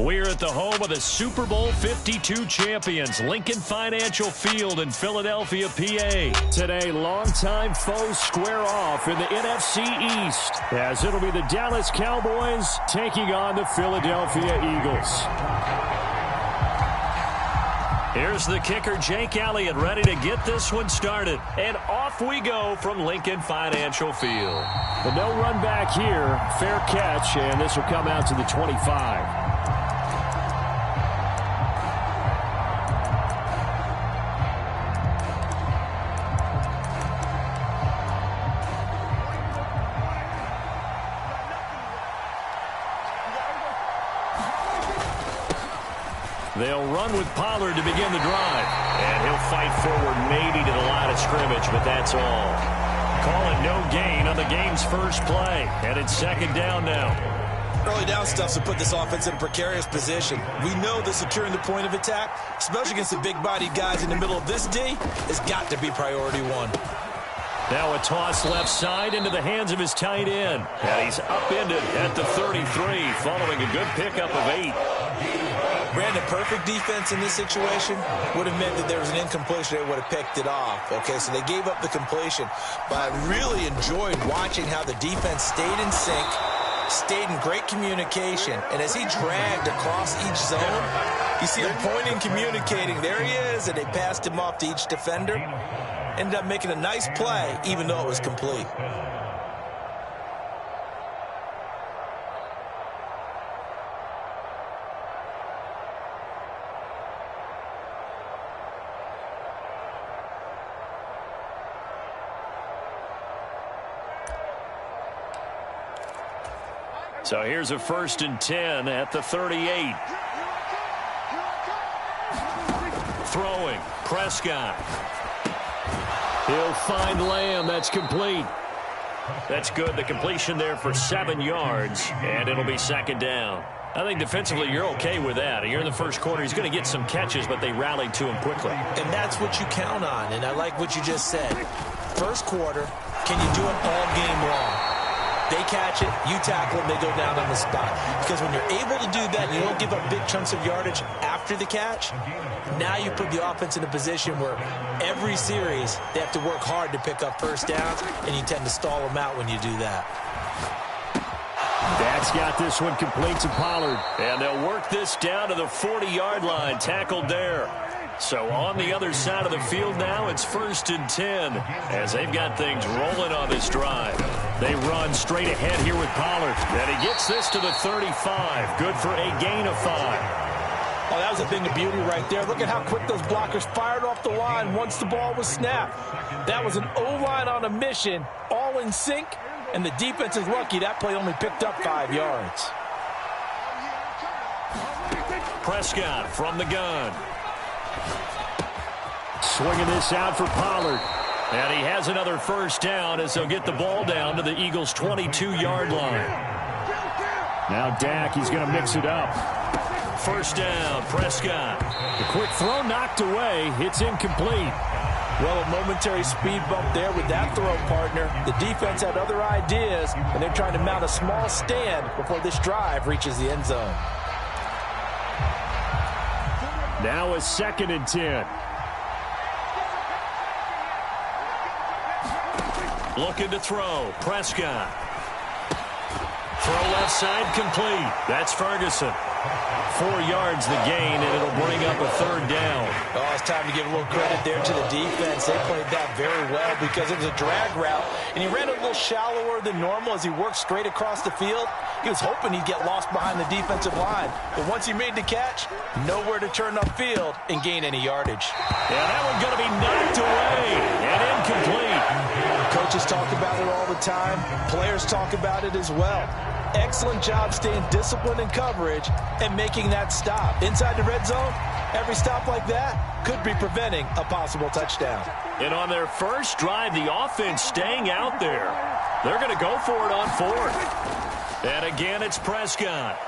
We're at the home of the Super Bowl 52 champions, Lincoln Financial Field in Philadelphia, PA. Today, longtime foes square off in the NFC East, as it'll be the Dallas Cowboys taking on the Philadelphia Eagles. Here's the kicker, Jake Elliott, ready to get this one started. And off we go from Lincoln Financial Field. But no run back here. Fair catch, and this will come out to the 25. They'll run with Pollard to begin the drive. And he'll fight forward maybe to the line of scrimmage, but that's all. Call it no gain on the game's first play. And it's second down now. Early down stuff to put this offense in a precarious position. We know that securing the point of attack, especially against the big-bodied guys in the middle of this D, has got to be priority one. Now a toss left side into the hands of his tight end. And he's upended at the 33 following a good pickup of 8. Brandon, perfect defense in this situation would have meant that there was an incompletion. They would have picked it off. Okay, so they gave up the completion. But I really enjoyed watching how the defense stayed in sync, stayed in great communication. And as he dragged across each zone, you see him pointing, communicating. There he is, and they passed him off to each defender. Ended up making a nice play, even though it was complete. So here's a 1st and 10 at the 38. Throwing, Prescott. He'll find Lamb. That's complete. That's good. The completion there for 7 yards, and it'll be second down. I think defensively you're okay with that. You're in the first quarter. He's going to get some catches, but they rallied to him quickly. And that's what you count on, and I like what you just said. First quarter, can you do it all game long? They catch it, you tackle them, they go down on the spot. Because when you're able to do that, and you don't give up big chunks of yardage after the catch, now you put the offense in a position where every series they have to work hard to pick up first downs, and you tend to stall them out when you do that. Dak's got this one complete to Pollard. And they'll work this down to the 40-yard line, tackled there. So on the other side of the field now, it's 1st and 10 as they've got things rolling on this drive. They run straight ahead here with Pollard. And he gets this to the 35. Good for a gain of 5. Oh, that was a thing of beauty right there. Look at how quick those blockers fired off the line once the ball was snapped. That was an O-line on a mission, all in sync, and the defense is lucky that play only picked up 5 yards. Prescott from the gun. Swinging this out for Pollard. And he has another first down as they'll get the ball down to the Eagles' 22-yard line. Now Dak, he's going to mix it up. First down, Prescott. The quick throw knocked away. It's incomplete. Well, a momentary speed bump there with that throw, partner. The defense had other ideas, and they're trying to mount a small stand before this drive reaches the end zone. Now a 2nd and 10. Looking to throw. Prescott. Throw left side complete. That's Ferguson. 4 yards the gain, and it'll bring up a 3rd down. Oh, it's time to give a little credit there to the defense. They played that very well because it was a drag route, and he ran a little shallower than normal as he worked straight across the field. He was hoping he'd get lost behind the defensive line, but once he made the catch, nowhere to turn upfield and gain any yardage. Yeah, that one's going to be knocked away and incomplete. Coaches talk about it all the time. Players talk about it as well. Excellent job staying disciplined in coverage and making that stop. Inside the red zone, every stop like that could be preventing a possible touchdown. And on their first drive, the offense staying out there. They're going to go for it on 4th. And again, it's Prescott.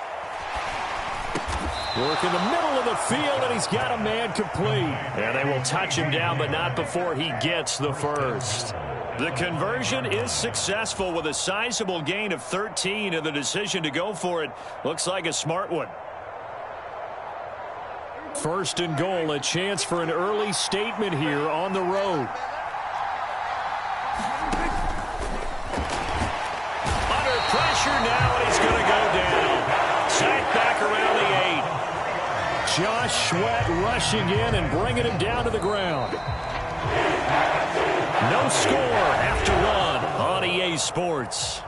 Work in the middle of the field, and he's got a man complete. And they will touch him down, but not before he gets the first. The conversion is successful with a sizable gain of 13, and the decision to go for it looks like a smart one. First and goal, a chance for an early statement here on the road. Under pressure now, and he's going to go down. Sacked back around the 8. Josh Sweat rushing in and bringing him down to the ground. No score after one on EA Sports.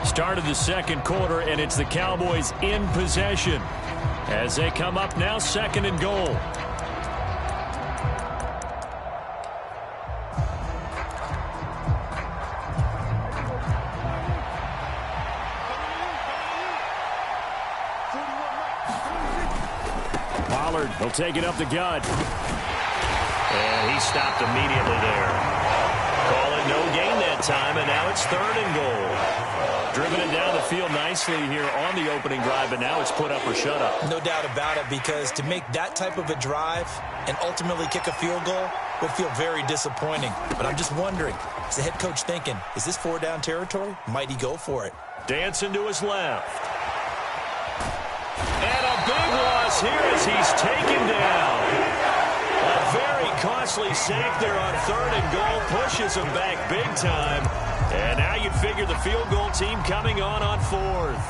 Start of the second quarter, and it's the Cowboys in possession as they come up now, second and goal. Pollard will take it up the gut. And he stopped immediately there. Call it no gain that time, and now it's third and goal. Driven it down the field nicely here on the opening drive, but now it's put up or shut up. No doubt about it, because to make that type of a drive and ultimately kick a field goal would feel very disappointing. But I'm just wondering, is the head coach thinking, is this 4-down territory? Might he go for it? Dancing to his left. And a big loss here as he's taken down. A very costly sack there on third and goal. Pushes him back big time. And now you'd figure the field goal team coming on fourth.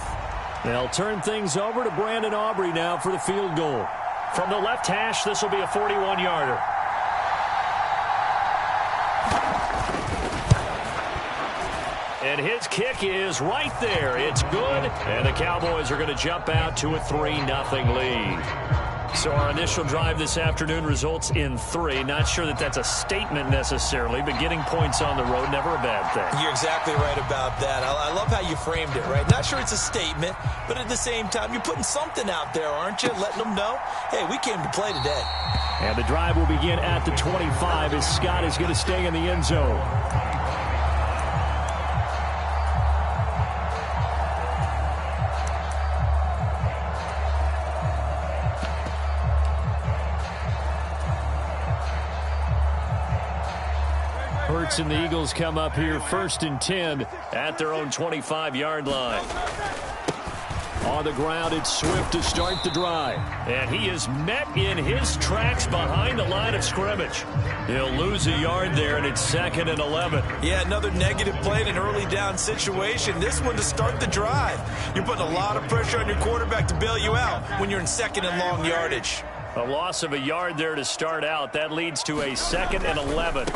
They'll turn things over to Brandon Aubrey now for the field goal. From the left hash, this will be a 41-yarder. And his kick is right there. It's good. And the Cowboys are going to jump out to a 3-0 lead. So our initial drive this afternoon results in 3. Not sure that that's a statement necessarily, but getting points on the road, never a bad thing. You're exactly right about that. I love how you framed it, right? Not sure it's a statement, but at the same time, you're putting something out there, aren't you? Letting them know, hey, we came to play today. And the drive will begin at the 25 as Scott is going to stay in the end zone. Hurts and the Eagles come up here first and 10 at their own 25-yard line. On the ground, it's Swift to start the drive. And he is met in his tracks behind the line of scrimmage. He'll lose a yard there, and it's 2nd and 11. Yeah, another negative play in an early down situation. This one to start the drive. You're putting a lot of pressure on your quarterback to bail you out when you're in 2nd and long yardage. A loss of a yard there to start out. That leads to a 2nd and 11.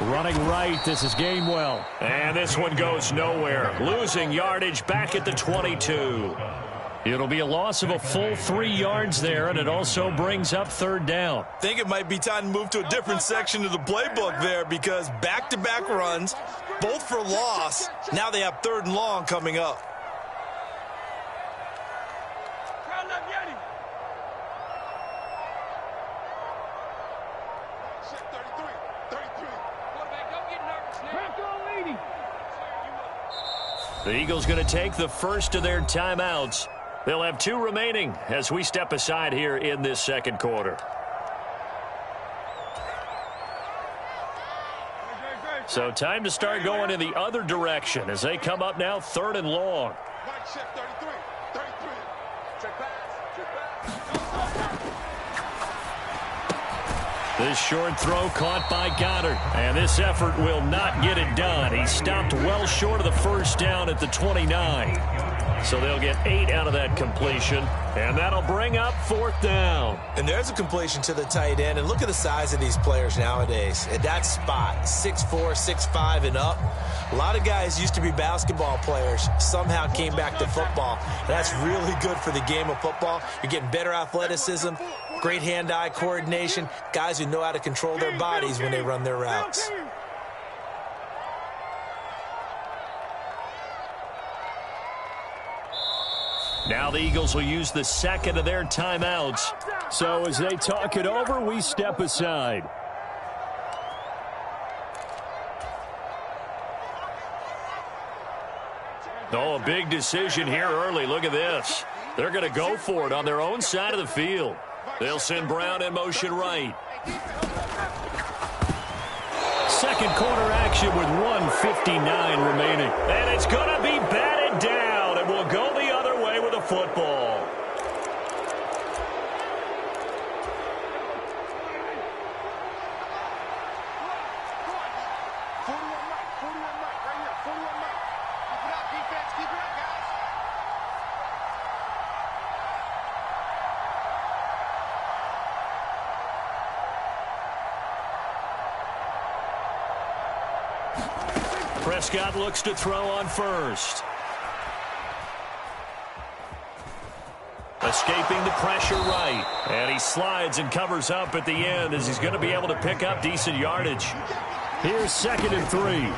Running right, this is Gainwell. And this one goes nowhere. Losing yardage back at the 22. It'll be a loss of a full 3 yards there, and it also brings up third down. I think it might be time to move to a different section of the playbook there, because back-to-back runs, both for loss. Now they have 3rd and long coming up. The Eagles going to take the first of their timeouts. They'll have 2 remaining as we step aside here in this second quarter. So time to start going in the other direction as they come up now 3rd and long. This short throw caught by Goddard. And this effort will not get it done. He stopped well short of the first down at the 29. So they'll get 8 out of that completion. And that'll bring up 4th down. And there's a completion to the tight end. And look at the size of these players nowadays. At that spot, 6'4", 6'5", and up. A lot of guys used to be basketball players, somehow came back to football. That's really good for the game of football. You're getting better athleticism, great hand-eye coordination, guys who know how to control their bodies when they run their routes. Now the Eagles will use the 2nd of their timeouts. So as they talk it over, we step aside. Oh, a big decision here early. Look at this. They're going to go for it on their own side of the field. They'll send Brown in motion right. Second quarter action with 1:59 remaining. And it's going to be batted down. And we'll go the other way with football. Prescott looks to throw on first. Escaping the pressure right. And he slides and covers up at the end as he's going to be able to pick up decent yardage. Here's 2nd and 3.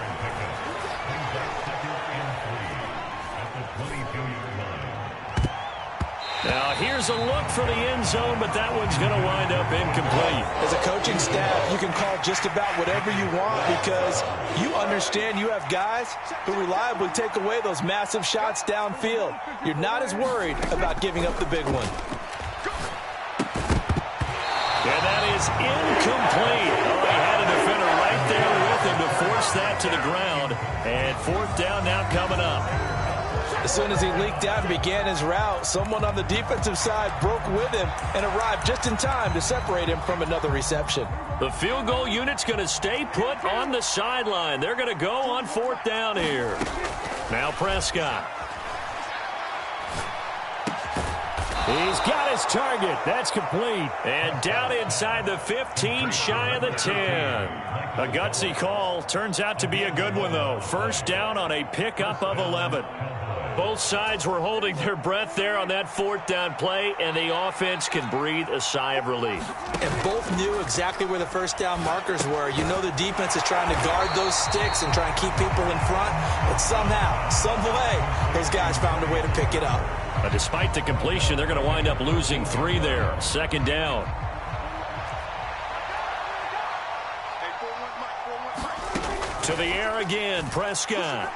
Now here's a look for the end zone, but that one's going to wind up incomplete. As a coaching staff, you can call just about whatever you want because you understand you have guys who reliably take away those massive shots downfield. You're not as worried about giving up the big one. And that is incomplete. Oh, he had a defender right there with him to force that to the ground. And 4th down now coming up. As soon as he leaked out and began his route, someone on the defensive side broke with him and arrived just in time to separate him from another reception. The field goal unit's going to stay put on the sideline. They're going to go on 4th down here. Now Prescott. He's got his target. That's complete. And down inside the 15, shy of the 10. A gutsy call. Turns out to be a good one, though. 1st down on a pickup of 11. Both sides were holding their breath there on that 4th down play, and the offense can breathe a sigh of relief. And both knew exactly where the 1st down markers were. You know the defense is trying to guard those sticks and try and keep people in front, but somehow, some way, those guys found a way to pick it up. But despite the completion, they're going to wind up losing 3 there. 2nd down. To the air again, Prescott.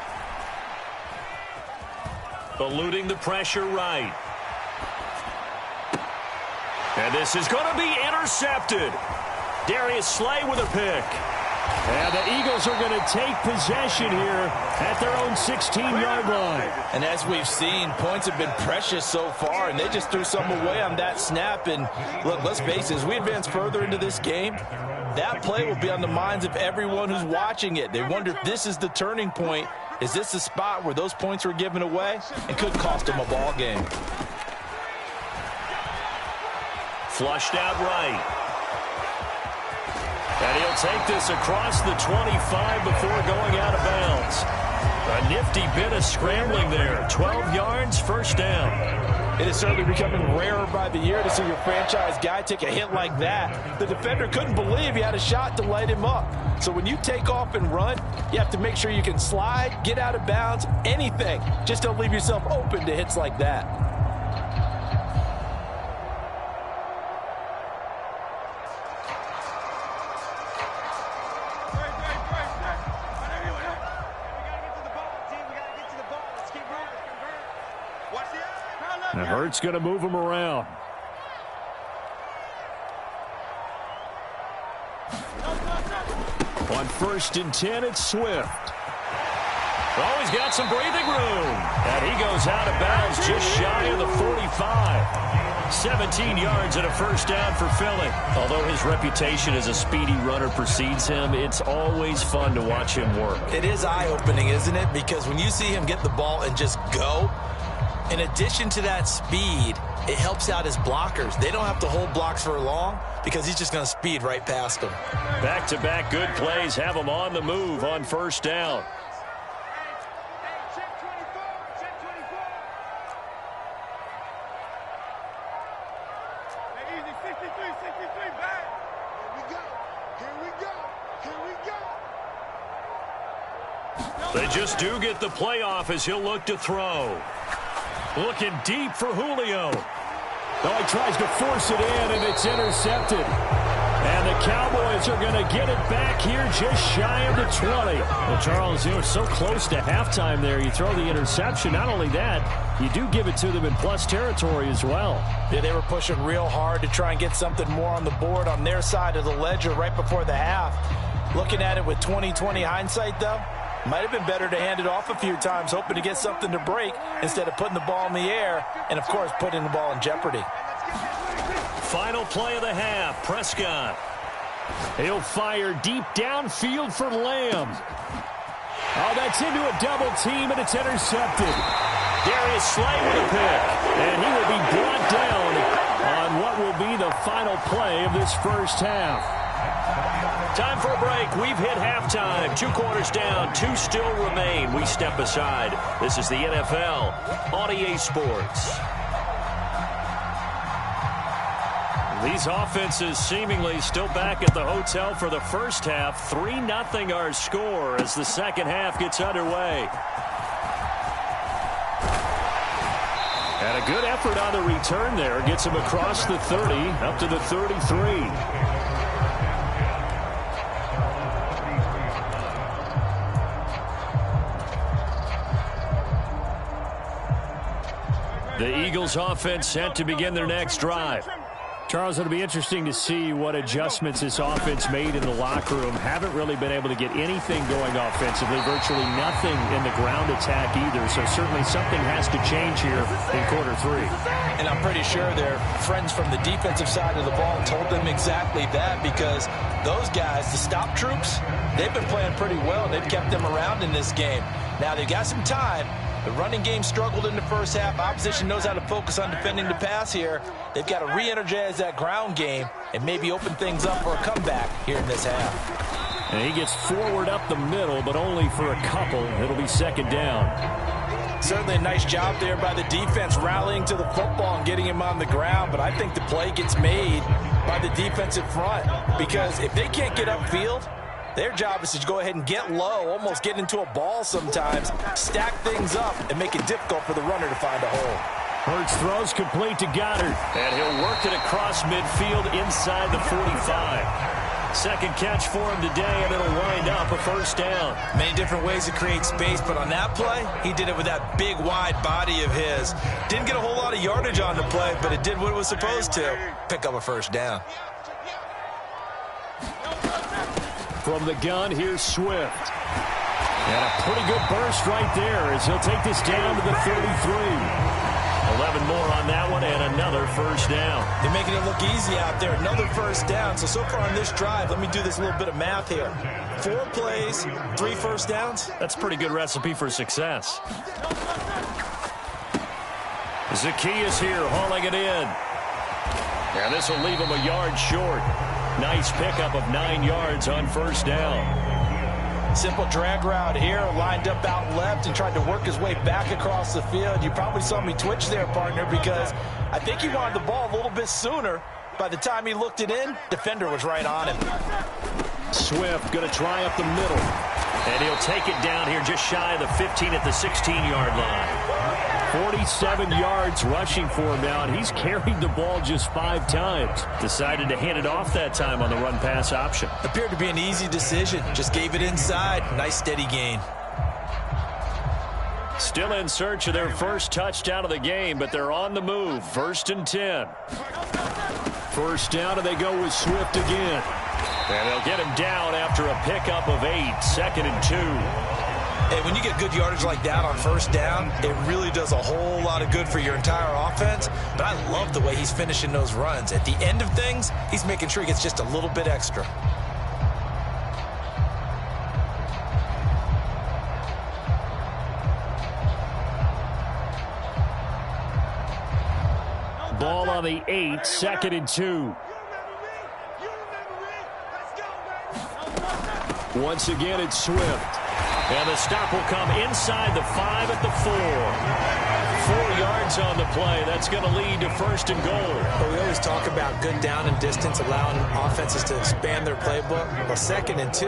Eluding the pressure right. And this is going to be intercepted. Darius Slay with a pick. And the Eagles are going to take possession here at their own 16-yard line. And as we've seen, points have been precious so far, and they just threw some away on that snap. And look, let's face it, as we advance further into this game, that play will be on the minds of everyone who's watching it. They wonder if this is the turning point. Is this the spot where those points were given away and could cost them a ball game? Flushed out right. And he'll take this across the 25 before going out of bounds. A nifty bit of scrambling there. 12 yards, 1st down. It is certainly becoming rarer by the year to see your franchise guy take a hit like that. The defender couldn't believe he had a shot to light him up. So when you take off and run, you have to make sure you can slide, get out of bounds, anything. Just don't leave yourself open to hits like that. Now Hurts going to move him around. On 1st and 10, it's Swift. Oh, he's got some breathing room. And he goes out of bounds just shy of the 45. 17 yards and a 1st down for Philly. Although his reputation as a speedy runner precedes him, it's always fun to watch him work. It is eye-opening, isn't it? Because when you see him get the ball and just go, in addition to that speed, it helps out his blockers. They don't have to hold blocks for long because he's just going to speed right past them. Back-to-back good plays have him on the move on 1st down. They just do get the playoff as he'll look to throw. Looking deep for Julio. Oh, he tries to force it in, and it's intercepted. And the Cowboys are going to get it back here just shy of the 20. Well, Charles, you know, so close to halftime there. You throw the interception. Not only that, you do give it to them in plus territory as well. Yeah, they were pushing real hard to try and get something more on the board on their side of the ledger right before the half. Looking at it with 20/20 hindsight, though, Might have been better to hand it off a few times, hoping to get something to break instead of putting the ball in the air and, of course, putting the ball in jeopardy. Final play of the half, Prescott. He'll fire deep downfield for Lamb. Oh, that's into a double team, and it's intercepted. Darius Slay with a pick, and he will be brought down on what will be the final play of this first half. Time for a break. We've hit halftime. 2 quarters down, 2 still remain. We step aside. This is the NFL on EA Sports. These offenses seemingly still back at the hotel for the first half. 3-0 our score as the second half gets underway. And a good effort on the return there. Gets him across the 30, up to the 33. The Eagles offense set to begin their next drive. Charles, it'll be interesting to see what adjustments this offense made in the locker room. Haven't really been able to get anything going offensively, virtually nothing in the ground attack either. So certainly something has to change here in quarter 3. And I'm pretty sure their friends from the defensive side of the ball told them exactly that, because those guys, the stop troops, they've been playing pretty well. They've kept them around in this game. Now they've got some time. The running game struggled in the first half. Opposition knows how to focus on defending the pass here. They've got to re-energize that ground game and maybe open things up for a comeback here in this half. And he gets forward up the middle, but only for a couple. It'll be second down. Certainly a nice job there by the defense, rallying to the football and getting him on the ground. But I think the play gets made by the defensive front, because if they can't get upfield, their job is to go ahead and get low, almost get into a ball sometimes, stack things up, and make it difficult for the runner to find a hole. Hurts throws complete to Goddard. And he'll work it across midfield inside the 45. Second catch for him today, and it'll wind up a first down. Many different ways to create space, but on that play, he did it with that big, wide body of his. Didn't get a whole lot of yardage on the play, but it did what it was supposed to. Pick up a first down. From the gun, here's Swift. And a pretty good burst right there as he'll take this down to the 33. 11 more on that one, and another first down. They're making it look easy out there. Another first down. So far on this drive, let me do this little bit of math here. 4 plays, 3 first downs. That's a pretty good recipe for success. Zacchaeus here hauling it in. And this will leave him a yard short. Nice pickup of 9 yards on first down. Simple drag route here, lined up out left and tried to work his way back across the field. You probably saw me twitch there, partner, because I think he wanted the ball a little bit sooner. By the time he looked it in, defender was right on him. Swift going to try up the middle. And he'll take it down here just shy of the 15 at the 16-yard line. 47 yards rushing for him now, and he's carried the ball just 5 times. Decided to hand it off that time on the run-pass option. Appeared to be an easy decision. Just gave it inside. Nice steady gain. Still in search of their first touchdown of the game, but they're on the move. 1st and 10. First down, and they go with Swift again. And they'll get him down after a pickup of 8. 2nd and 2. Hey, when you get good yardage like that on first down, it really does a whole lot of good for your entire offense. But I love the way he's finishing those runs. At the end of things, he's making sure he gets just a little bit extra. Ball on the 8, 2nd and 2. Once again, it's Swift. And the stop will come inside the 5 at the 4. 4 yards on the play. That's going to lead to 1st and goal. But we always talk about good down and distance, allowing offenses to expand their playbook. Well, 2nd and 2,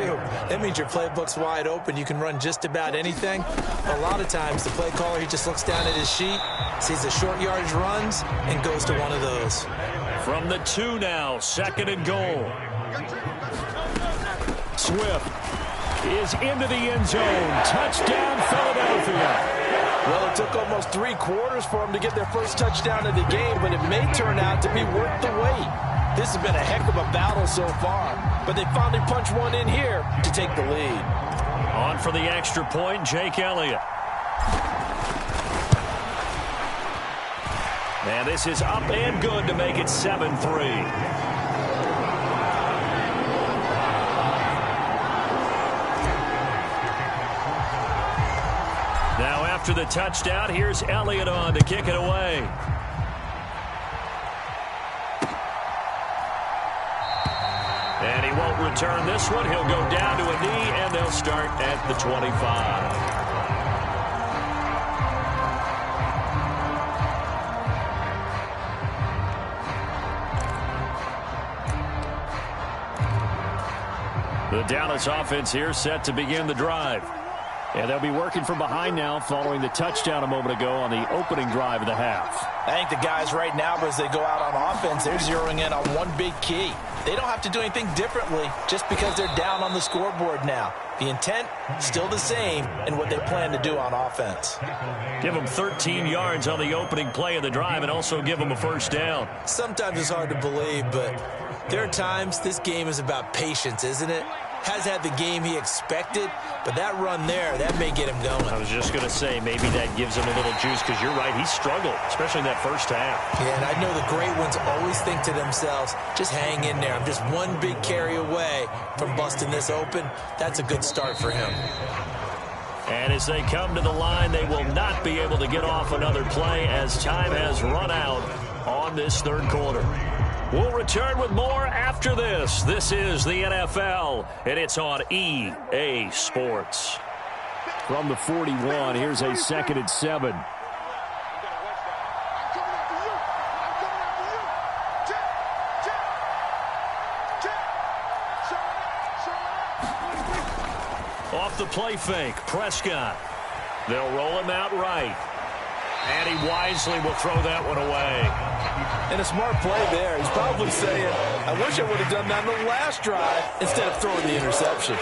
that means your playbook's wide open. You can run just about anything. A lot of times, the play caller, he just looks down at his sheet, sees the short yardage runs, and goes to one of those. From the 2 now, 2nd and goal. Swift is into the end zone. Touchdown, Philadelphia. Well, it took almost 3 quarters for them to get their first touchdown of the game, but it may turn out to be worth the wait. This has been a heck of a battle so far, but they finally punched one in here to take the lead. On for the extra point, Jake Elliott. And this is up and good to make it 7-3. Now after the touchdown, here's Elliott on to kick it away. And he won't return this one. He'll go down to a knee, and they'll start at the 25. The Dallas offense here set to begin the drive. And they'll be working from behind now following the touchdown a moment ago on the opening drive of the half. I think the guys right now, as they go out on offense, they're zeroing in on one big key. They don't have to do anything differently just because they're down on the scoreboard now. The intent, still the same in what they plan to do on offense. Give them 13 yards on the opening play of the drive and also give them a first down. Sometimes it's hard to believe, but there are times this game is about patience, isn't it? Has had the game he expected, but that run there, that may get him going. I was just going to say, maybe that gives him a little juice, because you're right, he struggled, especially in that first half. Yeah, and I know the great ones always think to themselves, just hang in there. I'm just one big carry away from busting this open. That's a good start for him. And as they come to the line, they will not be able to get off another play as time has run out on this third quarter. We'll return with more after this. This is the NFL, and it's on EA Sports. From the 41, here's a 2nd and 7. Off the play fake, Prescott. They'll roll him out right. And he wisely will throw that one away. And a smart play there. He's probably saying, I wish I would have done that on the last drive instead of throwing the interception.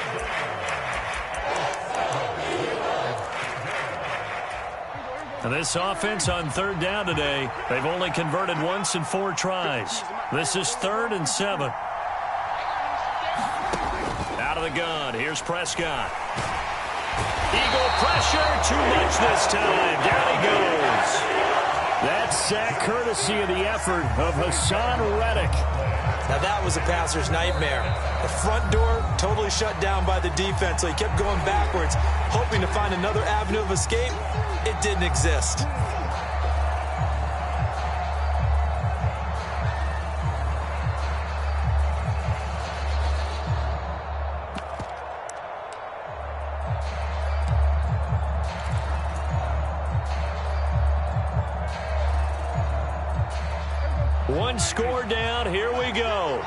And this offense on third down today, they've only converted once in 4 tries. This is 3rd and 7. Out of the gun, here's Prescott. Eagle pressure, too much this time. Down he goes. That sack courtesy of the effort of Hassan Reddick. Now that was a passer's nightmare. The front door totally shut down by the defense, so he kept going backwards, hoping to find another avenue of escape. It didn't exist. One score down. Here we go.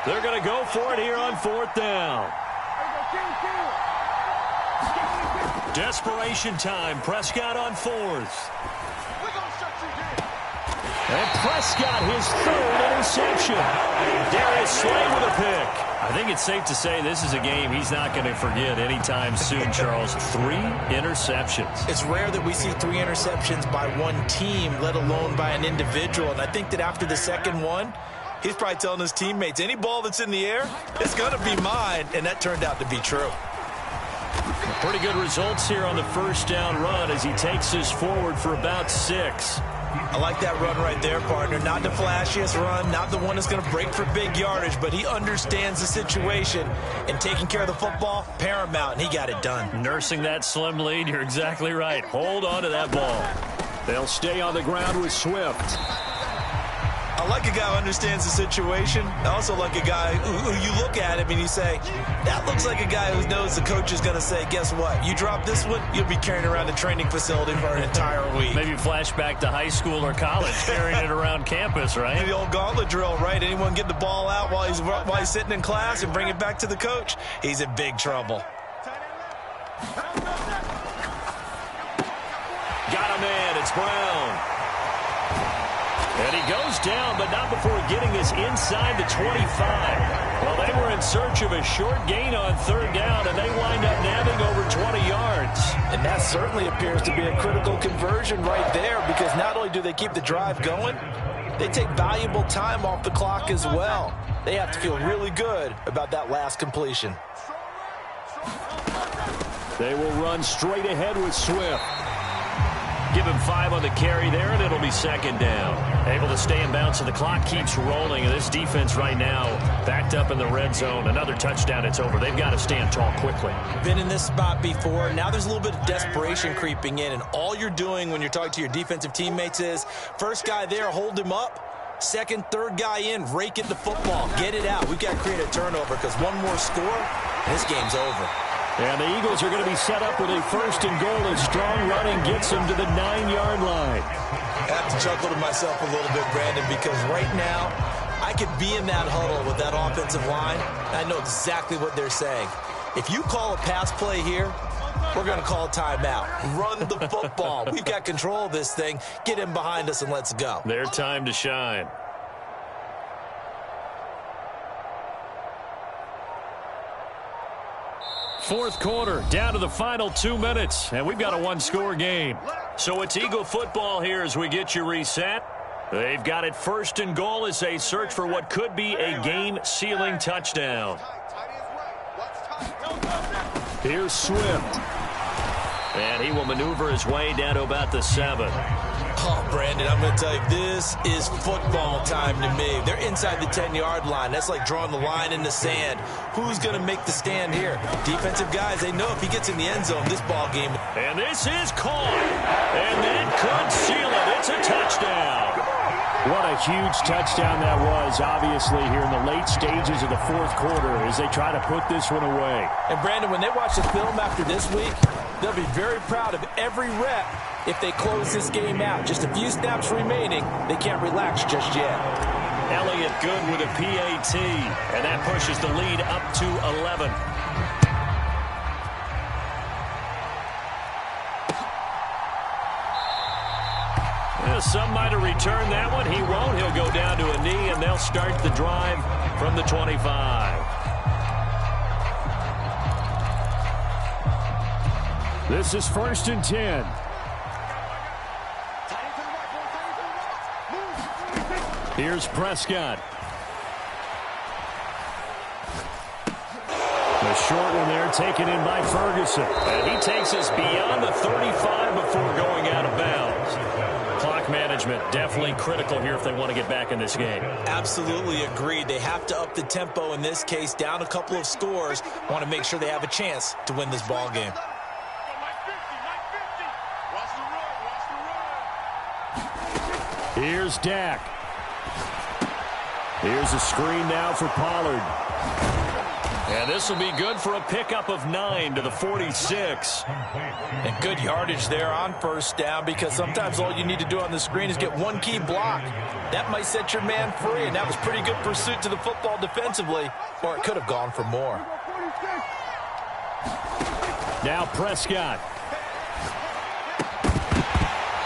They're going to go for it here on 4th down. Desperation time. Prescott on 4th. And Prescott, his 3rd interception. Darius Slay with a pick. I think it's safe to say this is a game he's not going to forget anytime soon, Charles. 3 interceptions. It's rare that we see 3 interceptions by one team, let alone by an individual. And I think that after the second one, he's probably telling his teammates, any ball that's in the air, it's going to be mine. And that turned out to be true. Pretty good results here on the first down run as he takes us forward for about 6. I like that run right there, partner. Not the flashiest run, not the one that's going to break for big yardage, but he understands the situation, and taking care of the football, paramount, and he got it done. Nursing that slim lead, you're exactly right. Hold on to that ball. They'll stay on the ground with Swift. I like a guy who understands the situation. I also like a guy who you look at him and you say, that looks like a guy who knows the coach is going to say, guess what? You drop this one, you'll be carrying around the training facility for an entire week. Maybe flashback to high school or college, carrying it around campus, right? The old gauntlet drill, right? Anyone get the ball out while he's sitting in class and bring it back to the coach? He's in big trouble. Got a man. It's Brown. And he goes down, but not before getting us inside the 25. Well, they were in search of a short gain on 3rd down, and they wind up nabbing over 20 yards. And that certainly appears to be a critical conversion right there, because not only do they keep the drive going, they take valuable time off the clock as well. They have to feel really good about that last completion. They will run straight ahead with Swift. Give him 5 on the carry there, and it'll be second down. Able to stay in bounds, so the clock keeps rolling. And this defense right now backed up in the red zone. Another touchdown, it's over. They've got to stand tall quickly. Been in this spot before. Now there's a little bit of desperation creeping in, and all you're doing when you're talking to your defensive teammates is first guy there, hold him up. Second, third guy in, rake it the football. Get it out. We've got to create a turnover because one more score, and this game's over. And the Eagles are going to be set up with a first and goal as strong running gets them to the 9-yard line. I have to chuckle to myself a little bit, Brandon, because right now I could be in that huddle with that offensive line. I know exactly what they're saying. If you call a pass play here, we're going to call a timeout. Run the football. We've got control of this thing. Get him behind us and let's go. Their time to shine. Fourth quarter, down to the final 2 minutes, and we've got a one-score game. So it's Eagle football here as we get you reset. They've got it first and goal as they search for what could be a game-sealing touchdown. Here's Swift. And he will maneuver his way down to about the 7. Oh, Brandon, I'm going to tell you, this is football time to me. They're inside the 10-yard line. That's like drawing the line in the sand. Who's going to make the stand here? Defensive guys, they know if he gets in the end zone, this ball game. And this is caught. And that could seal it. It's a touchdown. What a huge touchdown that was, obviously, here in the late stages of the fourth quarter as they try to put this one away. And, Brandon, when they watch the film after this week, they'll be very proud of every rep if they close this game out. Just a few snaps remaining. They can't relax just yet. Elliott good with a PAT, and that pushes the lead up to 11. Some might have returned that one. He won't. He'll go down to a knee, and they'll start the drive from the 25. This is first and 10. Here's Prescott. The short one there taken in by Ferguson. And he takes us beyond the 35 before going out of bounds. Clock management definitely critical here if they want to get back in this game. Absolutely agreed. They have to up the tempo in this case, down a couple of scores. Want to make sure they have a chance to win this ball game. Here's Dak. Here's a screen now for Pollard. And this will be good for a pickup of 9 to the 46. And good yardage there on first down because sometimes all you need to do on the screen is get one key block. That might set your man free, and that was pretty good pursuit to the football defensively, or it could have gone for more. Now Prescott.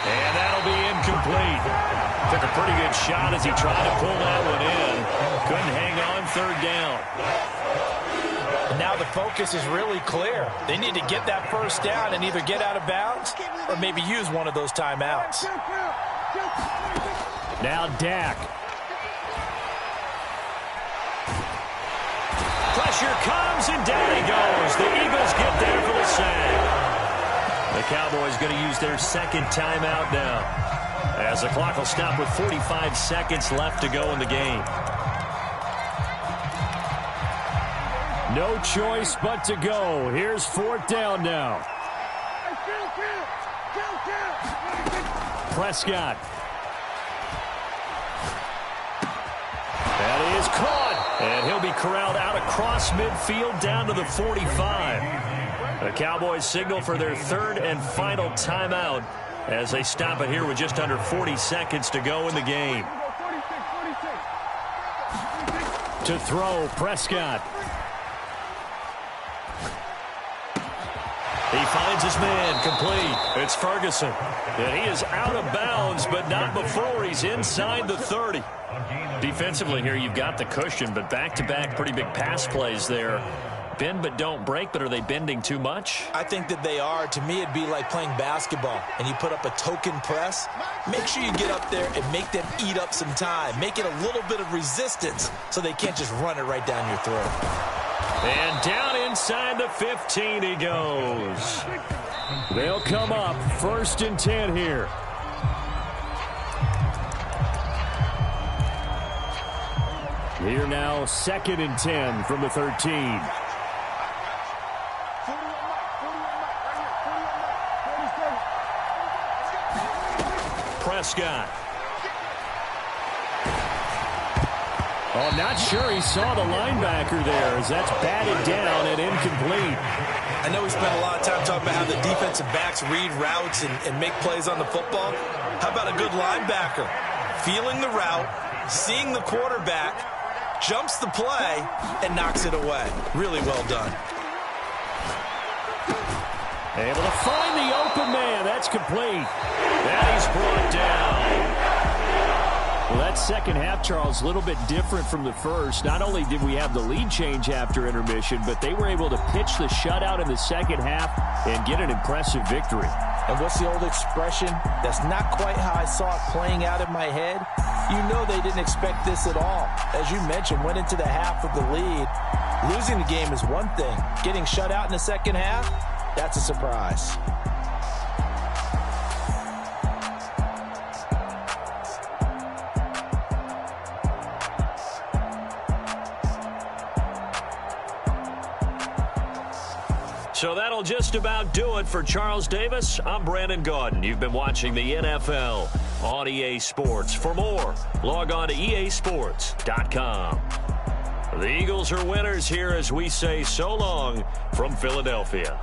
And that'll be incomplete. Took a pretty good shot as he tried to pull that one in. Couldn't hang on third down. And now the focus is really clear. They need to get that first down and either get out of bounds or maybe use one of those timeouts. Now Dak. Pressure comes and down he goes. The Eagles get there for the sack. The Cowboys going to use their second timeout now, as the clock will stop with 45 seconds left to go in the game. No choice but to go. Here's fourth down now. Prescott. That is caught. And he'll be corralled out across midfield down to the 45. The Cowboys signal for their third and final timeout as they stop it here with just under 40 seconds to go in the game. To throw, Prescott. He finds his man, complete. It's Ferguson. And he is out of bounds, but not before he's inside the 30. Defensively here, you've got the cushion, but back-to-back pretty big pass plays there. Bend but don't break, but are they bending too much? I think that they are. To me, it'd be like playing basketball, and you put up a token press. Make sure you get up there and make them eat up some time. Make it a little bit of resistance so they can't just run it right down your throat. And down inside the 15 he goes. They'll come up 1st and 10 here. Here now, 2nd and 10 from the 13. Prescott. Oh, not sure he saw the linebacker there as that's batted down and incomplete. I know we spent a lot of time talking about how the defensive backs read routes and make plays on the football. How about a good linebacker? Feeling the route, seeing the quarterback, jumps the play, and knocks it away. Really well done. Able to find the open man. That's complete. That he's brought down. Well, that second half, Charles, a little bit different from the first. Not only did we have the lead change after intermission, but they were able to pitch the shutout in the second half and get an impressive victory. And what's the old expression? That's not quite how I saw it playing out in my head. You know they didn't expect this at all. As you mentioned, went into the half with the lead. Losing the game is one thing. Getting shut out in the second half, that's a surprise. So that'll just about do it for Charles Davis. I'm Brandon Gaudin. You've been watching the NFL on EA Sports. For more, log on to easports.com. The Eagles are winners here as we say so long from Philadelphia.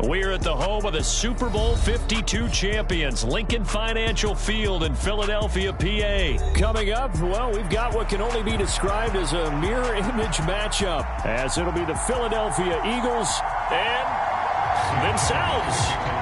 We're at the home of the Super Bowl 52 champions, Lincoln Financial Field in Philadelphia, PA. Coming up, well, we've got what can only be described as a mirror image matchup, as it'll be the Philadelphia Eagles and themselves.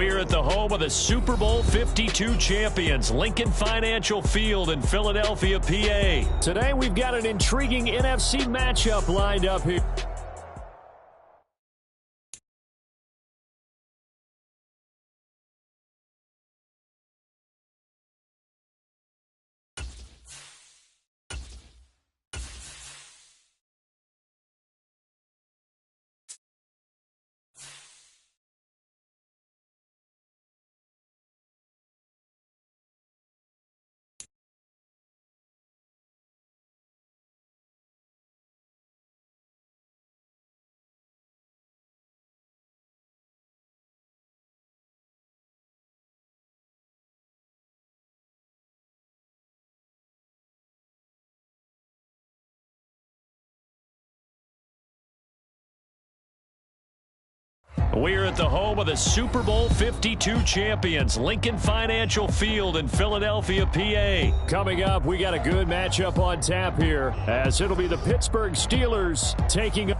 We're at the home of the Super Bowl 52 champions, Lincoln Financial Field in Philadelphia, PA. Today, we've got an intriguing NFC matchup lined up here. We're at the home of the Super Bowl 52 champions, Lincoln Financial Field in Philadelphia, PA. Coming up, we got a good matchup on tap here, as it'll be the Pittsburgh Steelers taking